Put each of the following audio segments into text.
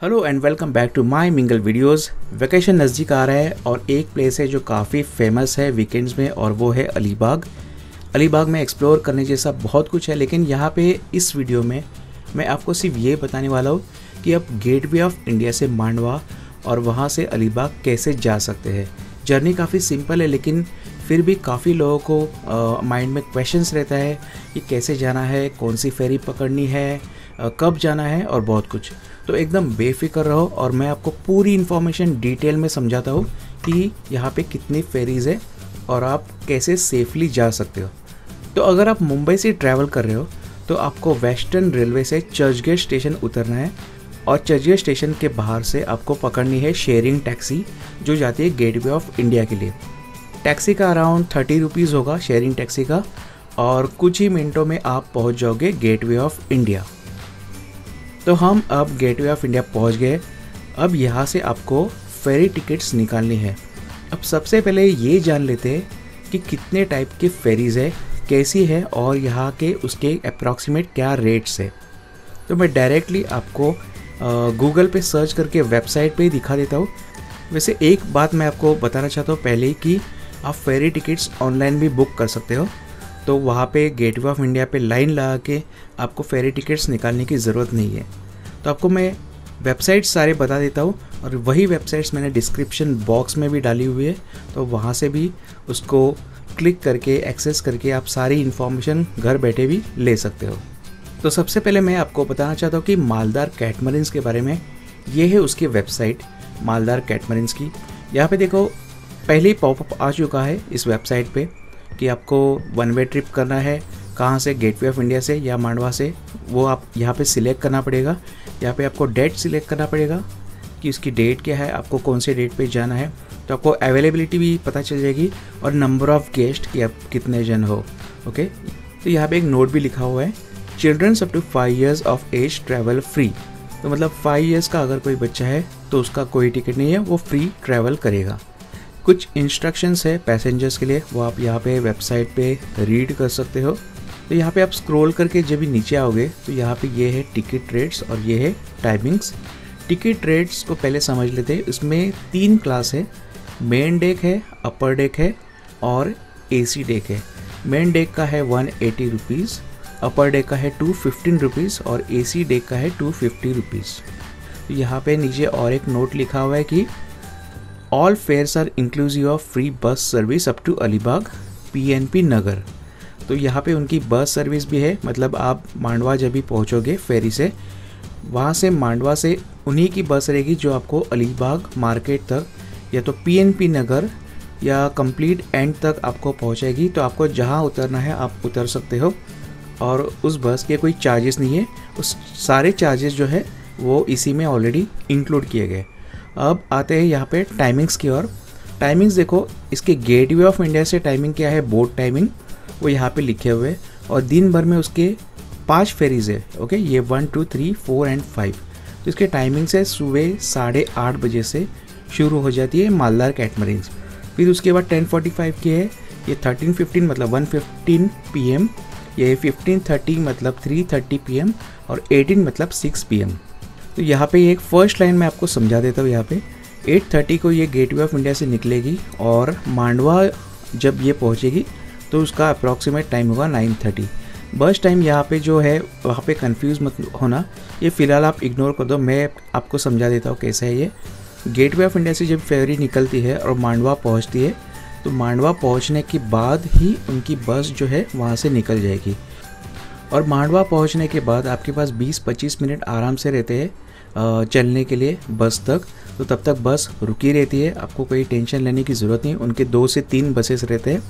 Hello and welcome back to my mingle videos. Vacation नज़दीक आ रहा है और एक प्लेस है जो काफ़ी फेमस है वीकेंड्स में, और वो है अलीबाग। अलीबाग में एक्सप्लोर करने जैसा बहुत कुछ है, लेकिन यहाँ पे इस वीडियो में मैं आपको सिर्फ ये बताने वाला हूँ कि आप गेटवे ऑफ इंडिया से मांडवा और वहाँ से अलीबाग कैसे जा सकते हैं। जर्नी काफ़ी सिंपल है, लेकिन फिर भी काफ़ी लोगों को माइंड में क्वेश्चंस रहता है कि कैसे जाना है, कौन सी फेरी पकड़नी है, कब जाना है और बहुत कुछ। तो एकदम बेफिक्र रहो और मैं आपको पूरी इन्फॉर्मेशन डिटेल में समझाता हूँ कि यहाँ पे कितनी फेरीज़ है और आप कैसे सेफली जा सकते हो। तो अगर आप मुंबई से ट्रैवल कर रहे हो तो आपको वेस्टर्न रेलवे से चर्चगेट स्टेशन उतरना है, और चर्चगेट स्टेशन के बाहर से आपको पकड़नी है शेयरिंग टैक्सी जो जाती है गेटवे ऑफ इंडिया के लिए। टैक्सी का अराउंड 30 रुपीज़ होगा शेयरिंग टैक्सी का, और कुछ ही मिनटों में आप पहुँच जाओगे गेटवे ऑफ इंडिया। तो हम अब गेटवे ऑफ इंडिया पहुंच गए। अब यहाँ से आपको फेरी टिकट्स निकालनी है। अब सबसे पहले ये जान लेते हैं कि कितने टाइप की फेरीज़ है, कैसी है और यहाँ के उसके अप्रॉक्सीमेट क्या रेट्स है। तो मैं डायरेक्टली आपको गूगल पे सर्च करके वेबसाइट पे ही दिखा देता हूँ। वैसे एक बात मैं आपको बताना चाहता हूँ पहले ही कि आप फेरी टिकट्स ऑनलाइन भी बुक कर सकते हो। तो वहाँ पे गेटवे ऑफ इंडिया पे लाइन लगा के आपको फेरी टिकट्स निकालने की ज़रूरत नहीं है। तो आपको मैं वेबसाइट्स सारे बता देता हूँ, और वही वेबसाइट्स मैंने डिस्क्रिप्शन बॉक्स में भी डाली हुई है, तो वहाँ से भी उसको क्लिक करके एक्सेस करके आप सारी इन्फॉर्मेशन घर बैठे भी ले सकते हो। तो सबसे पहले मैं आपको बताना चाहता हूँ कि मालदार कैटमरिन्स के बारे में। ये है उसकी वेबसाइट मालदार कैटमरिन्स की। यहाँ पे देखो पहले ही पॉपअप आ चुका है इस वेबसाइट पे कि आपको वन वे ट्रिप करना है, कहाँ से, गेटवे ऑफ इंडिया से या मांडवा से, वो आप यहाँ पे सिलेक्ट करना पड़ेगा। यहाँ पे आपको डेट सिलेक्ट करना पड़ेगा कि उसकी डेट क्या है, आपको कौन से डेट पे जाना है। तो आपको अवेलेबिलिटी भी पता चल जाएगी और नंबर ऑफ़ गेस्ट कि आप कितने जन हो। ओके, तो यहाँ पे एक नोट भी लिखा हुआ है, childrens up to 5 years of age travel free. तो मतलब 5 years का अगर कोई बच्चा है तो उसका कोई टिकट नहीं है, वो फ्री ट्रैवल करेगा। कुछ इंस्ट्रक्शंस है पैसेंजर्स के लिए, वो आप यहाँ पे वेबसाइट पे रीड कर सकते हो। तो यहाँ पे आप स्क्रॉल करके जब भी नीचे आओगे तो यहाँ पे ये है टिकट रेट्स और ये है टाइमिंग्स। टिकट रेट्स को पहले समझ लेते हैं। इसमें 3 क्लास है, मेन डेक है, अपर डेक है और एसी डेक है। मेन डेक का है 180 रुपीज़, अपर डेक का है 215 रुपीज़ और एसी डेक का है 250 रुपीज़। तो यहाँ पे नीचे और एक नोट लिखा हुआ है कि all fares are inclusive of free bus service up to Alibag PNP Nagar. तो यहाँ पे उनकी बस सर्विस भी है, मतलब आप मांडवा जब भी पहुँचोगे फेरी से, वहाँ से मांडवा से उन्हीं की बस रहेगी जो आपको अलीबाग मार्केट तक या तो पीएनपी नगर या कंप्लीट एंड तक आपको पहुँचाएगी। तो आपको जहाँ उतरना है आप उतर सकते हो, और उस बस के कोई चार्जेस नहीं है। उस सारे चार्जेस जो है वो इसी में ऑलरेडी इंक्लूड किए गए। अब आते हैं यहाँ पे टाइमिंग्स की ओर। टाइमिंग्स देखो, इसके गेटवे ऑफ इंडिया से टाइमिंग क्या है, बोट टाइमिंग, वो यहाँ पे लिखे हुए हैं, और दिन भर में उसके 5 फेरीज है। ओके, ये 1, 2, 3, 4 एंड 5। तो इसके टाइमिंग्स है सुबह 8:30 बजे से शुरू हो जाती है मालदार कैटमरिन्स। फिर उसके बाद 10:45 की है, ये 13:15 मतलब 1:15 PM, ये 15:30 मतलब 3:30 PM और 18 मतलब 6 PM। तो यहाँ पे एक फर्स्ट लाइन मैं आपको समझा देता हूँ। यहाँ पे 8:30 को ये गेटवे ऑफ इंडिया से निकलेगी और मांडवा जब ये पहुँचेगी तो उसका अप्रॉक्सीमेट टाइम होगा 9:30। बस टाइम यहाँ पे जो है वहाँ पे कंफ्यूज मत होना, ये फ़िलहाल आप इग्नोर कर दो, मैं आपको समझा देता हूँ कैसा है ये। गेटवे ऑफ इंडिया से जब फेरी निकलती है और मांडवा पहुँचती है, तो मांडवा पहुँचने के बाद ही उनकी बस जो है वहाँ से निकल जाएगी, और मांडवा पहुँचने के बाद आपके पास 20-25 मिनट आराम से रहते हैं चलने के लिए बस तक। तो तब तक बस रुकी रहती है, आपको कोई टेंशन लेने की ज़रूरत नहीं। उनके 2 से 3 बसेस रहते हैं,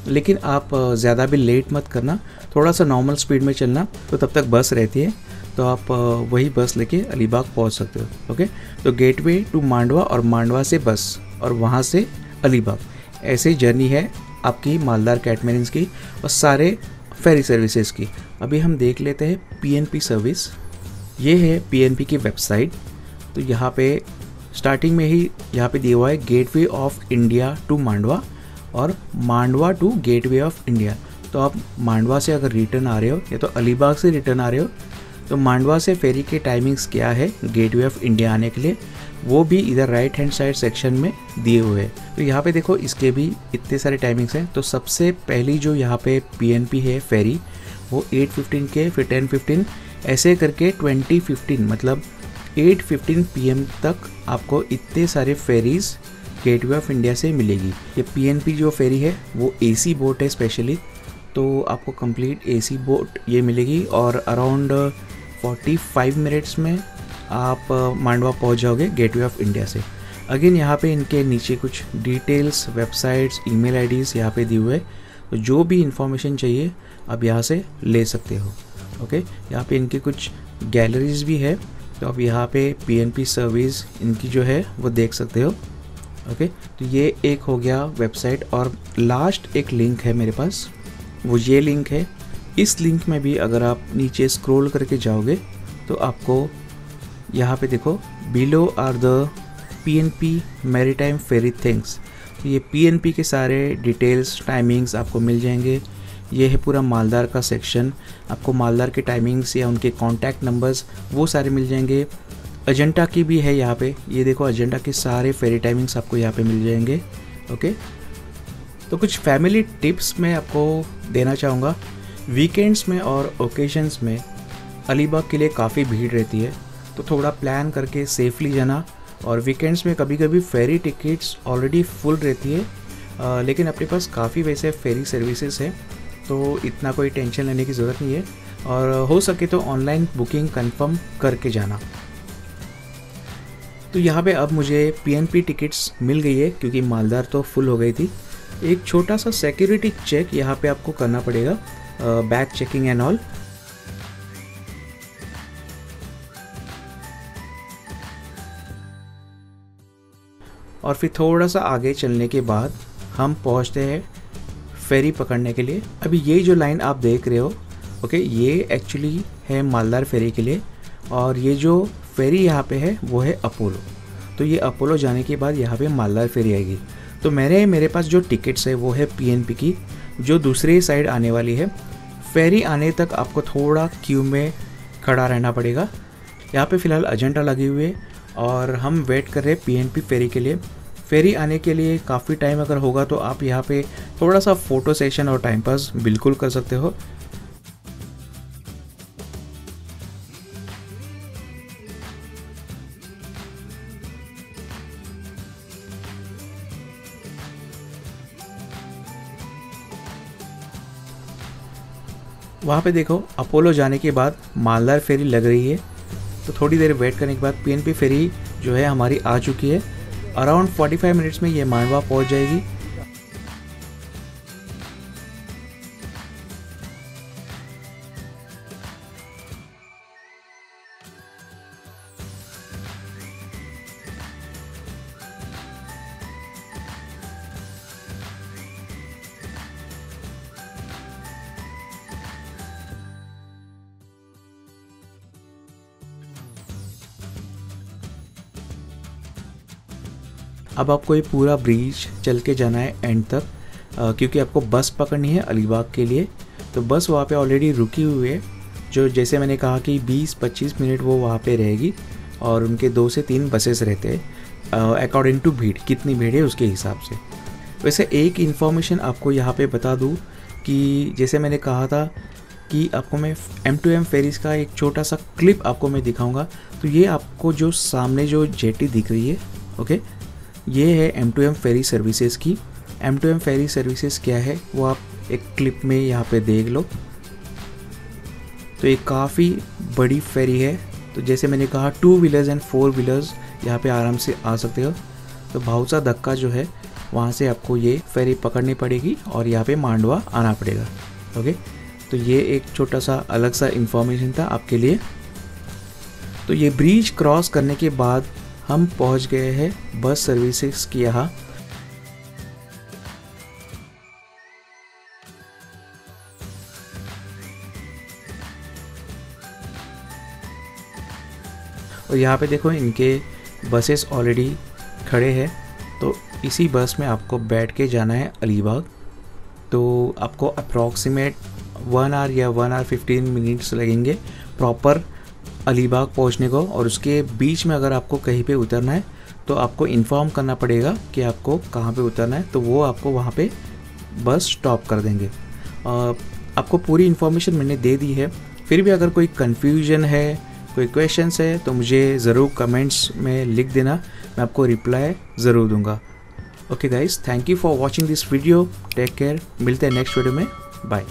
लेकिन आप ज़्यादा भी लेट मत करना, थोड़ा सा नॉर्मल स्पीड में चलना, तो तब तक बस रहती है। तो आप वही बस लेके अलीबाग पहुंच सकते हो। ओके, तो गेटवे टू मांडवा और मांडवा से बस और वहां से अलीबाग, ऐसे जर्नी है आपकी मालदार कैटमरिन्स की और सारे फेरी सर्विसेज की। अभी हम देख लेते हैं पीएनपी सर्विस। ये है पीएनपी की वेबसाइट। तो यहाँ पे स्टार्टिंग में ही यहाँ पे दिया हुआ है gateway of India to Mandwa और Mandwa to gateway of India. तो आप मांडवा से अगर रिटर्न आ रहे हो या तो अलीबाग से रिटर्न आ रहे हो तो मांडवा से फेरी के टाइमिंग्स क्या है गेटवे ऑफ इंडिया आने के लिए, वो भी इधर राइट हैंड साइड सेक्शन में दिए हुए हैं। तो यहाँ पे देखो इसके भी इतने सारे टाइमिंग्स हैं। तो सबसे पहली जो यहाँ पे पीएनपी है फेरी, वो 8:15 के, फिर 10:15 ऐसे करके 20:15 मतलब 8:15 PM तक आपको इतने सारे फेरीज़ गेटवे ऑफ इंडिया से मिलेगी। ये पीएनपी जो फेरी है वो एसी बोट है स्पेशली, तो आपको कंप्लीट एसी बोट ये मिलेगी और अराउंड 45 मिनट्स में आप मांडवा पहुंच जाओगे गेटवे ऑफ इंडिया से। अगेन यहाँ पे इनके नीचे कुछ डिटेल्स, वेबसाइट्स, ईमेल आईडीज़ यहाँ पे दिए हुए, तो जो भी इंफॉर्मेशन चाहिए आप यहाँ से ले सकते हो। ओके, यहाँ पे इनकी कुछ गैलरीज भी है, तो आप यहाँ पे पीएनपी सर्विस इनकी जो है वो देख सकते हो। ओके, तो ये एक हो गया वेबसाइट, और लास्ट एक लिंक है मेरे पास, वो ये लिंक है। इस लिंक में भी अगर आप नीचे स्क्रॉल करके जाओगे तो आपको यहाँ पे देखो below are the PNP maritime ferry things, तो ये पीएनपी के सारे डिटेल्स, टाइमिंग्स आपको मिल जाएंगे। ये है पूरा मालदार का सेक्शन, आपको मालदार के टाइमिंग्स या उनके कॉन्टैक्ट नंबर्स वो सारे मिल जाएंगे। अजंता की भी है यहाँ पे, ये देखो अजंता के सारे फेरी टाइमिंग्स आपको यहाँ पे मिल जाएंगे। ओके, तो कुछ फैमिली टिप्स मैं आपको देना चाहूँगा। वीकेंड्स में और ओकेजन्स में अलीबाग के लिए काफ़ी भीड़ रहती है, तो थोड़ा प्लान करके सेफली जाना। और वीकेंड्स में कभी कभी फेरी टिकट्स ऑलरेडी फुल रहती है, लेकिन अपने पास काफ़ी वैसे फेरी सर्विसेज है, तो इतना कोई टेंशन लेने की ज़रूरत नहीं है। और हो सके तो ऑनलाइन बुकिंग कंफर्म करके जाना। तो यहाँ पे अब मुझे पीएनपी टिकट्स मिल गई है क्योंकि मालदार तो फुल हो गई थी। एक छोटा सा सिक्योरिटी चेक यहाँ पे आपको करना पड़ेगा, बैग चेकिंग एंड ऑल। और फिर थोड़ा सा आगे चलने के बाद हम पहुँचते हैं फेरी पकड़ने के लिए। अभी ये जो लाइन आप देख रहे हो, ओके, ये एक्चुअली है मालदार फेरी के लिए, और ये जो फेरी यहाँ पे है वो है अपोलो। तो ये अपोलो जाने के बाद यहाँ पे मालदार फेरी आएगी। तो मेरे पास जो टिकट्स है वो है पीएनपी की, जो दूसरी साइड आने वाली है। फेरी आने तक आपको थोड़ा क्यू में खड़ा रहना पड़ेगा। यहाँ पे फ़िलहाल अजंता लगी हुई है और हम वेट कर रहे हैं पीएनपी फेरी के लिए। फेरी आने के लिए काफ़ी टाइम अगर होगा तो आप यहाँ पे थोड़ा सा फ़ोटो सेशन और टाइम पास बिल्कुल कर सकते हो। वहाँ पे देखो अपोलो जाने के बाद मालदार फेरी लग रही है, तो थोड़ी देर वेट करने के बाद पीएनपी फेरी जो है हमारी आ चुकी है। अराउंड 45 मिनट्स में ये मांडवा पहुँच जाएगी। अब आपको ये पूरा ब्रिज चल के जाना है एंड तक, क्योंकि आपको बस पकड़नी है अलीबाग के लिए। तो बस वहाँ पे ऑलरेडी रुकी हुई है, जो जैसे मैंने कहा कि 20-25 मिनट वो वहाँ पे रहेगी, और उनके 2 से 3 बसेस रहते हैं अकॉर्डिंग टू भीड़, कितनी भीड़ है उसके हिसाब से। वैसे एक इन्फॉर्मेशन आपको यहाँ पे बता दूँ कि जैसे मैंने कहा था कि आपको मैं M2M फेरीज़ का एक छोटा सा क्लिप आपको मैं दिखाऊँगा। तो ये आपको जो सामने जो जेटी दिख रही है, ओके, ये है M2M फेरी सर्विसेज की। M2M फेरी सर्विसेज क्या है वो आप एक क्लिप में यहाँ पे देख लो। तो ये काफ़ी बड़ी फेरी है, तो जैसे मैंने कहा 2 व्हीलर्स एंड 4 व्हीलर्स यहाँ पे आराम से आ सकते हो। तो भाऊसा धक्का जो है वहाँ से आपको ये फेरी पकड़नी पड़ेगी और यहाँ पे मांडवा आना पड़ेगा। ओके, तो ये एक छोटा सा अलग सा इन्फॉर्मेशन था आपके लिए। तो ये ब्रिज क्रॉस करने के बाद हम पहुंच गए हैं बस सर्विसेज के यहाँ। और यहाँ पे देखो इनके बसेस ऑलरेडी खड़े हैं, तो इसी बस में आपको बैठ के जाना है अलीबाग। तो आपको अप्रॉक्सीमेट 1 आवर या 1 आवर 15 मिनट्स लगेंगे प्रॉपर अलीबाग पहुंचने को, और उसके बीच में अगर आपको कहीं पे उतरना है तो आपको इन्फॉर्म करना पड़ेगा कि आपको कहाँ पे उतरना है, तो वो आपको वहाँ पे बस स्टॉप कर देंगे। आपको पूरी इन्फॉर्मेशन मैंने दे दी है। फिर भी अगर कोई कन्फ्यूजन है, कोई क्वेश्चंस है तो मुझे ज़रूर कमेंट्स में लिख देना, मैं आपको रिप्लाई ज़रूर दूंगा। Okay guys, thank you for watching this video, take care, मिलते हैं नेक्स्ट वीडियो में, बाय।